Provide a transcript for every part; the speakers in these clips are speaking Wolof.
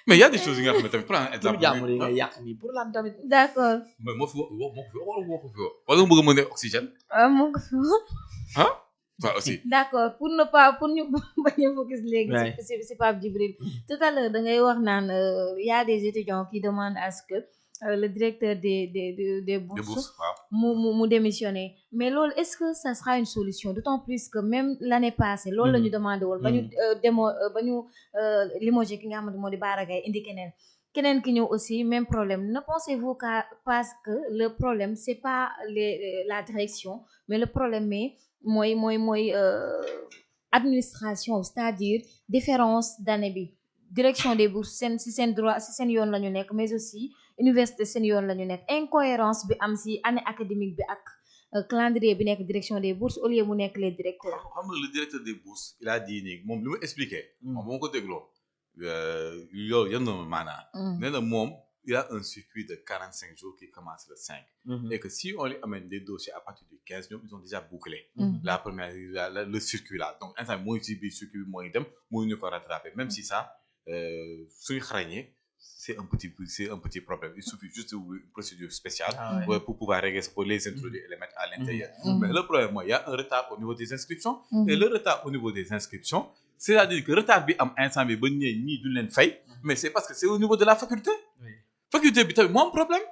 mais il y a des choses yi nga xam ne tamit prendre exemple. jàmbur yi nga yàq nii pour lan tamit. d'accord. mais moo fi wala nga bëgg a mën a oxygène. moo ko fi ah ça aussi. d'accord pour ñu bañ a focus léegi. si Pape Djibril tout à l'heure da ngay wax naan y a des étudiants qui demandent à ce que le directeur des bourses mu démissionner mais loolu est-ce que ça sera une solution d'autant plus que même l'année passée loolu la ñu demandé woon ba ñu limogé ki nga xamante moo di Bara Gaye indi keneen ki ñëw aussi même problème ne pensez-vous pas que le problème c'est pas la direction mais le problème mais mooy administration c'est-à-dire différence d'année bi direction des bourses seen droit si seen yoon la ñu nekk mais aussi université seen yoon la ñu nekk incohérence bi am si année académique bi ak calendrier bi nekk direction des bourses au lieu mu nekk les directeurs. xam nga le directeur des bourses il a dit nii moom li mu expliqué. moom moo ko dégloo. yow yan na maanaam. nee na moom il a un circuit de 45 jours qui commence le 5. Et que si on lui amène des dossiers à partir du 15 ñoom ils ont déjà bouclé. La première le circuit là donc instant mooy ci biir circuit bi mooy dem mooy ñu ko rattraper même si ça suñu xarañee c'est un petit problème il suffit juste une procédure spéciale. Pour pouvoir régler ça pour les introduire et les mettre à l'intérieur. Mais le problème mooy il y a un retard au niveau des inscriptions. Et le retard au niveau des inscriptions c'est-à-dire que retard bi am instant bi ba ñii duñ leen fay. Mais c'est parce que c'est au niveau de la faculté. Faculté bi tamit moo am problème.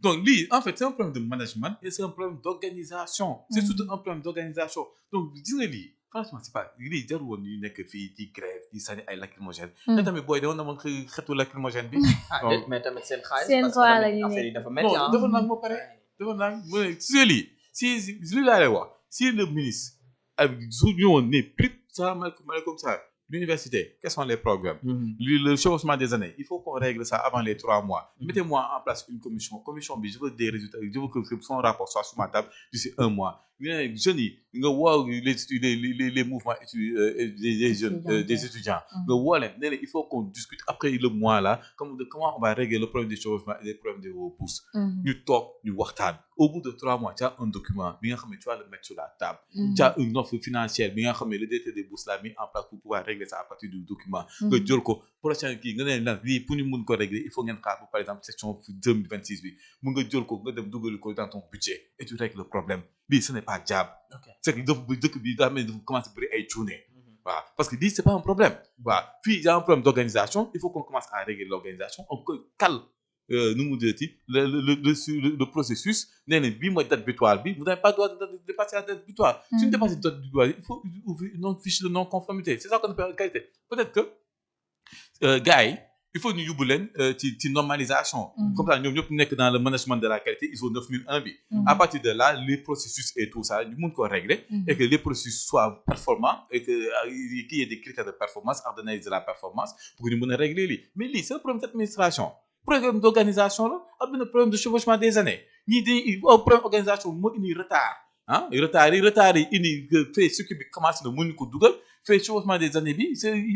Donc lii en fait c'est un problème de management et c'est un problème d'organisation. C'est surtout un problème d'organisation. Donc gis nga lii franchement c'est pas lii jarul woon ñu nekk fii di grève di sànni ay lacrymogène. te tamit booy doon na mën xeetu lacrymogène bi. mais tamit seen xaalis. seen toile la ñu affaire yi dafa métti. non dafa naan moo pare dafa naan si lii si lii laa lay wax si le ministre ak su ñëwoon ne prix salaamaaleykum ça. L'université, quels sont les programmes? Le chevauchement des années, il faut qu'on règle ça avant les 3 mois. Mettez-moi en place une commission. Commission, je veux des résultats, je veux que son rapport soit sur ma table d'ici 1 mois. Jeunes yi nga woo les mouvements des jeunes des étudiants. nga woo leen nee na il faut qu'on discute après le mois là comment on va régler le problème des chevauchements et les problèmes des bourses. ñu toog ñu waxtaan. Au bout de 3 mois tu as un document bi nga xam ne tu vas le mettre sur la table. Tu as une offre financière bi nga xam ne le directeur des bourses l'a mis en place pour pouvoir régler ça à partir du document. nga jël ko prochain kii nga ne lan lii pour ñu mun ko régler il faut ngeen xaar par exemple section 2026 bi mun nga jël ko nga dem dugal ko dans ton budget et tu règles le problème. lii ce n'est pas diable. C'est que dëkk bi daa mel ni dafa commencé bëri ay cuune. waaw parce que lii c'est pas un problème. waaw fii y a un problème d'organisation il faut qu'on commence à régler l'organisation on cale nu mu dëti le processus nee na bii mooy date butoir bi vous n'avez pas droit de dépasser la date butoir. suñu dépassé date butoir il faut ouvrir une fiche de non-conformité c'est ça qu'on appelle qualité peut-être que gars yi il faut ñu yóbbu leen ci normalisation. Comme ça ñoom ñëpp nekk dans le management de la qualité ISO 9001 bi. À partir de là les processus et tout ça ñu mun ko régler. Et que les processus soient performants et que qu'il y ait des critères de performance d'analyse de la performance pour que ñu mën a régler lii mais lii c'est un problème d'administration. Problème d'organisation la am na problème de chevauchement des années ñii dañuy problème d'organisation moo indi retard retard yi indi fait circuit bi commencé na mënuñu ko dugal fait chevauchement des années bi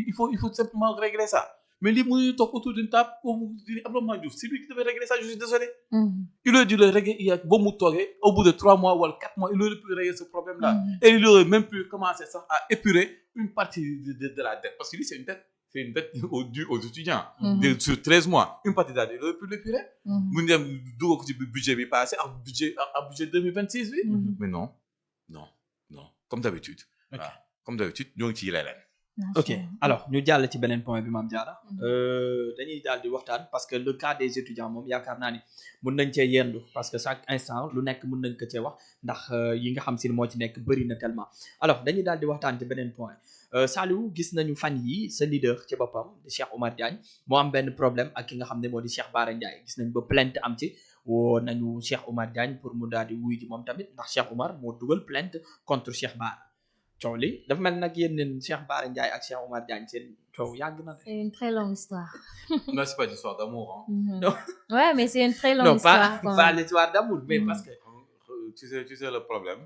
il faut simplement régler ça. Mais lui, il toog autour d'une table Abdourahmane Diouf c'est lui qui devait régler ça je suis désolé. Il aurait dû le régler il y a ba mu toogee au bout de 3 mois ou 4 mois il aurait pu régler ce problème là. Et il aurait même pu commencer ça à épurer une partie de la dette parce que lui c'est une dette due aux étudiants. Sur 13 mois une partie de la dette il aurait pu l'épurer. mu dem dugal ko ci budget bi passé ak budget 2026 bi. Mais non comme d'habitude. waaw comme d'habitude ñoo ngi ciy leneen. ok alors ñu jàll ci beneen point bi Mame Diarra dañuy daal di waxtaan parce que le cas des étudiants moom yaakaar naa ni mun nañ cee yendu parce que chaque instant lu nekk mun nañ ko cee wax ndax yi nga xam si moo ci nekk bëri na tellement alors dañuy daal di waxtaan ci beneen point Saliou gis nañu fan yi sa leader ci boppam di Cheikh Oumar Diagne moo am benn problème ak ki nga xam ne moo di Cheikh Bara Ndiaye gis nañ ba plainte am ci woo nañu Cheikh Oumar Diagne pour mu daal di wuy ji moom tamit ndax Cheikh Oumar moo dugal plainte contre Cheikh Bara coow li dafa mel nag yéen Cheikh Bara Ndiaye ak Cheikh Oumar Diagne seen coow yàgg na. C'est une très longue histoire. Non, c'est pas une histoire d'amour hein. Non. Ouais, mais c'est une très longue histoire. Non, pas l'histoire d'amour, mais parce que tu sais le problème.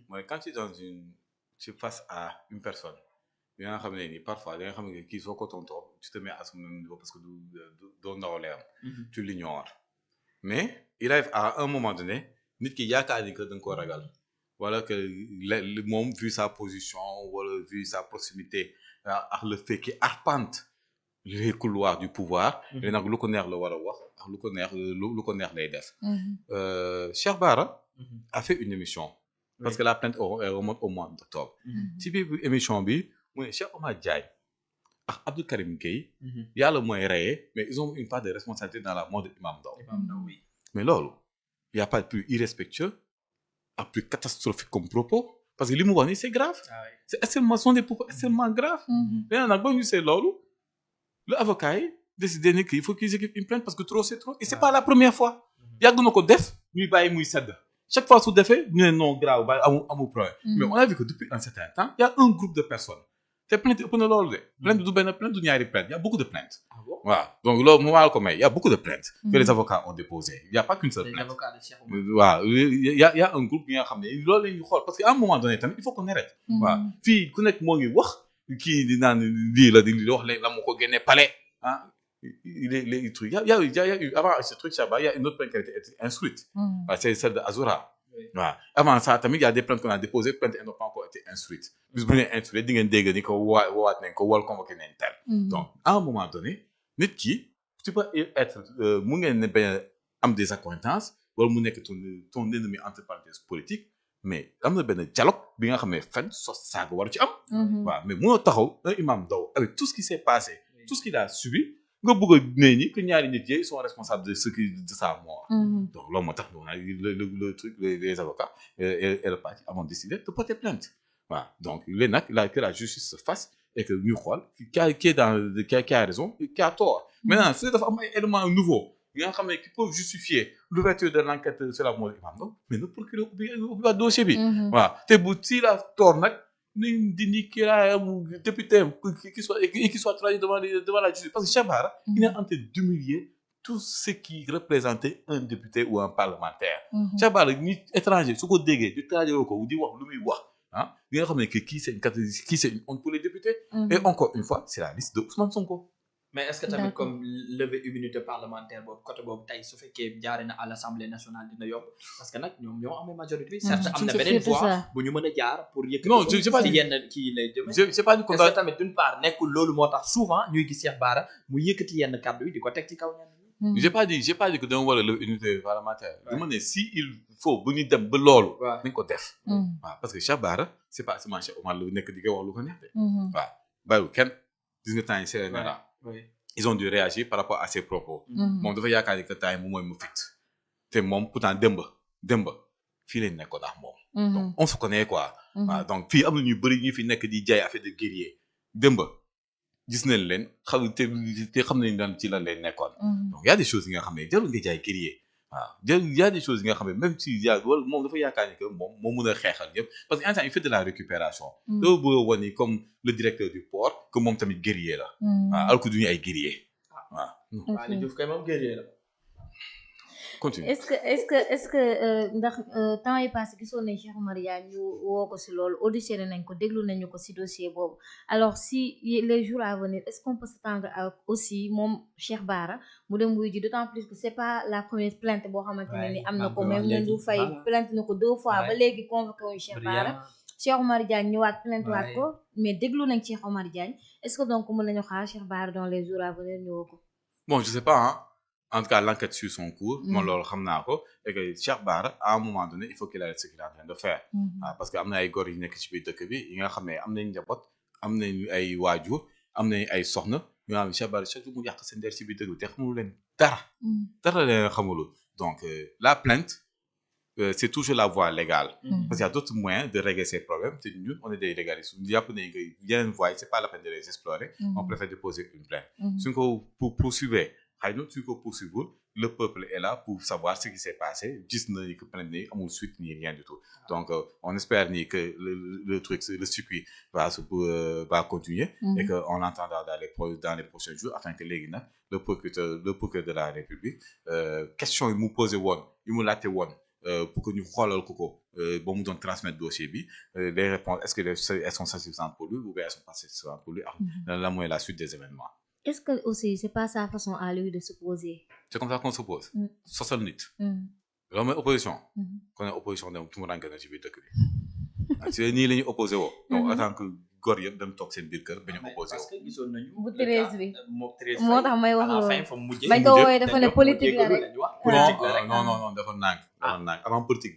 Moi quand tu es face à une personne bi nga xam ne nii parfois da nga xam ne kii soo ko tontoo tu te mets à son même niveau parce que doo ndawale am. Tu l'ignores mais il arrive à un moment donné nit ki yaakaar ni que da nga koo ragal. Voilà que moom vu sa position wala vu sa proximité ak le fait qu'il arpente les couloirs du pouvoir. léegi nag lu ko neex la war a wax ak lu ko neex lu ko neex lay def. Cheikh Bara a fait une émission. parce que la plainte remonte au mois d'octobre. ci biir émission bi mu ne Cheikh Omar Diagne ak Abdou Karim Gueye. yàlla mooy reyee mais ils ont une part de responsabilité dans la mort de Imam Ndao. mais loolu y a pas de plus irrespectueux ak plus catastrophique comme propos parce que li mu wax nii c'est grave. c'est extrêmement sont des propos extrêmement graves. léegi nag boo ñu see loolu le avocat yi décidé ni qu'il faut qu'ils écrivent une plainte parce que trop c'est trop et c'est pas la première fois. yàgg na ko def ñuy bàyyi muy sedd. chaque fois su defee ñu ne non grave ba amul problème. mais on a vu que depuis un certain temps il y a un groupe de personnes te plainte ëpp na loolu de. plainte du benn plainte du ñaari plainte il y a beaucoup de plaintes. waaw donc loolu mu waal ko may il y a beaucoup de plaintes. que les avocats ont déposé il y a pas qu'une seule plainte. waaw il y a un groupe bi nga xam ne loolu la ñuy xool parce que à un moment donné tamit il faut qu'on arrête. waaw fii ku nekk moo ngi wax kii di naan lii la di wax léegi la mu ko génnee palais ah. les trucs il y a eu avant ce truc Chaba il y a une autre plainte qui a été instruite. C'est celle de Azoura. waaw avant ça tamit il y a des plaintes qu'on a déposées plaintes n'ont pas encore été instruites. bis bu ñu instruite di ngeen dégg ni ko woowaat nañ ko wala convoqué nañ tel. donc à un moment donné nit ki tu peux être mu ngeen ne bañ a am des accointances wala mu nekk ton ennemi entre parenthèses politique mais am na benn dialogue bi nga xam ne fen sos saaga waru ci am. waaw mais munoo taxaw un Imam Ndao avec tout ce qui s'est passé tout ce qu'il a subi. nga bëgg a ne ni que ñaari nit yi sont responsables de ce qui de sa mort. donc loolu moo tax le truc les avocats et le parti ont décidé de porter plainte. waaw donc léegi nag que la justice se fasse et que ñu xool qui a raison qui a tort. maintenant su dafa am ay éléments nouveaux yi nga xam ne qui peuvent justifier l'ouverture de l'enquête sur la mort de Imam Ndao mais na procureur ubbi dossier bi. waaw te bu si la tort nag. ni dindi député qui soit trahi devant la justice parce que Cheikh Bara il est en train d'humilier tout ce qui représentait un député ou un parlementaire. Cheikh Bara nit étranger su ko déggee di traduire ko di wax lu muy wax ah li nga xam ne que kii c'est une honte pour les députés. et encore une fois c'est la liste de Ousmane Sonko. mais est-ce que tamit comme lever immunité parlementaire boobu côté boobu tey su fekkee jaare na à l'Assemblée nationale dina yomb parce que nag ñoom ñoo amee majorité. certes am na beneen voie bu ñu mën a jaar pour yëkkati. non je pas si yenn kii lay jëm. j'ai pas dit est-ce que tamit d'une part nekkul loolu moo tax souvent ñuy gis Cheikh Bara mu yëkkati yenn kàddu yi di ko teg ci kaw ñenn ñi. j'ai pas dit que dama war a lever immunité parlementaire. dama ne si il faut bu ñu dem ba loolu. nañ ko def. waaw parce que Cheikh Bara c'est pas seulement Cheikh Omar lu nekk di ko wax lu ko neex de. waaw bàyyiwul kenn gis nga temps yi CNRA. ils ont dû réagir par rapport à ces propos. moom dafa yaakaar ni que temps yi moom mooy mu fit te moom pourtant démb fii lañ nekkoon ak moom. donc on se connaît quoi. waaw donc fii am na ñu bëri ñu fi nekk di jaay affaire de guerrier démb gis nañ leen te xam nañ daan ci lan leen nekkoon. donc y a des choses yi nga xam ne jarul nga jaay guerrier. waaw y a des choses yi nga xam ne même si wala moom dafa yaakaar ni que moom moo mën a xeexal yëpp parce que instant il fait de la récupération. dafa bëgg a wane comme le directeur du port que moom tamit guerrier la. waaw alors que duñu ay guerrier. waaw. Waly Diouf kay moom guerrier la. continue. est-ce que ndax temps yi passé gisoon nañ Cheikh Omar Diagne ñu woo ko si loolu auditionné nañ ko déglu nañu ko si dossier boobu alors si les jours à venir est-ce qu'on peut s'attendre à aussi moom Cheikh Bara mu dem wuy ji d'autant plus que c'est pas la première plainte boo xamante ne ni am na ko même Ndour Faye plainte na ko 2 fois ba léegi convoqué wuñ Cheikh Bara Cheikh Omar Diagne ñëwaat plainte waat ko mais déglu nañ Cheikh Omar Diagne est-ce que donc mën nañu xaar Cheikh Bara dans les jours à venir ñu woo ko. bon je sais pas hein. En tout cas, l'enquête suit son cours. Moi, loolu xam naa ko et que Cheikh Bara à un moment donné il faut qu'il arrête ce qu'il est en train de faire. parce que am na ay góor yu nekk ci biir dëkk bi yi nga xam ne am nañ njaboot am nañ ay waajur am nañ ay soxna ñu naan Cheikh Bara chaque jour mu yàq seen der ci biir dëkk bi te xamul leen dara leen xamulul donc la plainte c'est toujours la voie légale. parce qu'il y a d'autres moyens de régler ces problèmes te ñun on est des légalistes jàpp nañ que yeneen voies c'est pas la peine de les explorer. on préfère déposer une plainte. suñ ko poursuivre xëy na suñ ko poursuivre le peuple est là pour savoir ce qui s'est passé gis na ni que plainte ni amul suite ni rien du tout donc on espère ni que le truc le circuit va continuer et que on l'entendra dans les prochains jours afin que léegi nag le procureur de la République question yi mu posé woon yi mu laajte woon pour que ñu xoolal ko ba mu doon transmettre dossier bi les réponses est-ce que elles sont suffisantes pour lui ou bien elles sont pas suffisantes pour lui la mooy la suite des événements. Est-ce que aussi c'est pas sa façon à lui de se poser. C'est comme ça qu'on se pose. sosal nit. loolu mooy opposition. kon ne opposition dem tumurànke na ci biir dëkk bi. si nii la ñuy opposé woo. donc en tant que góor yëpp dem toog seen biir kër bañ a opposé parce que gisoon nañu bu Thérèse bi moo tax may wax loolu fa mujjee bañ ko woowee dafa ne politique la rek non dafa nànk avant politique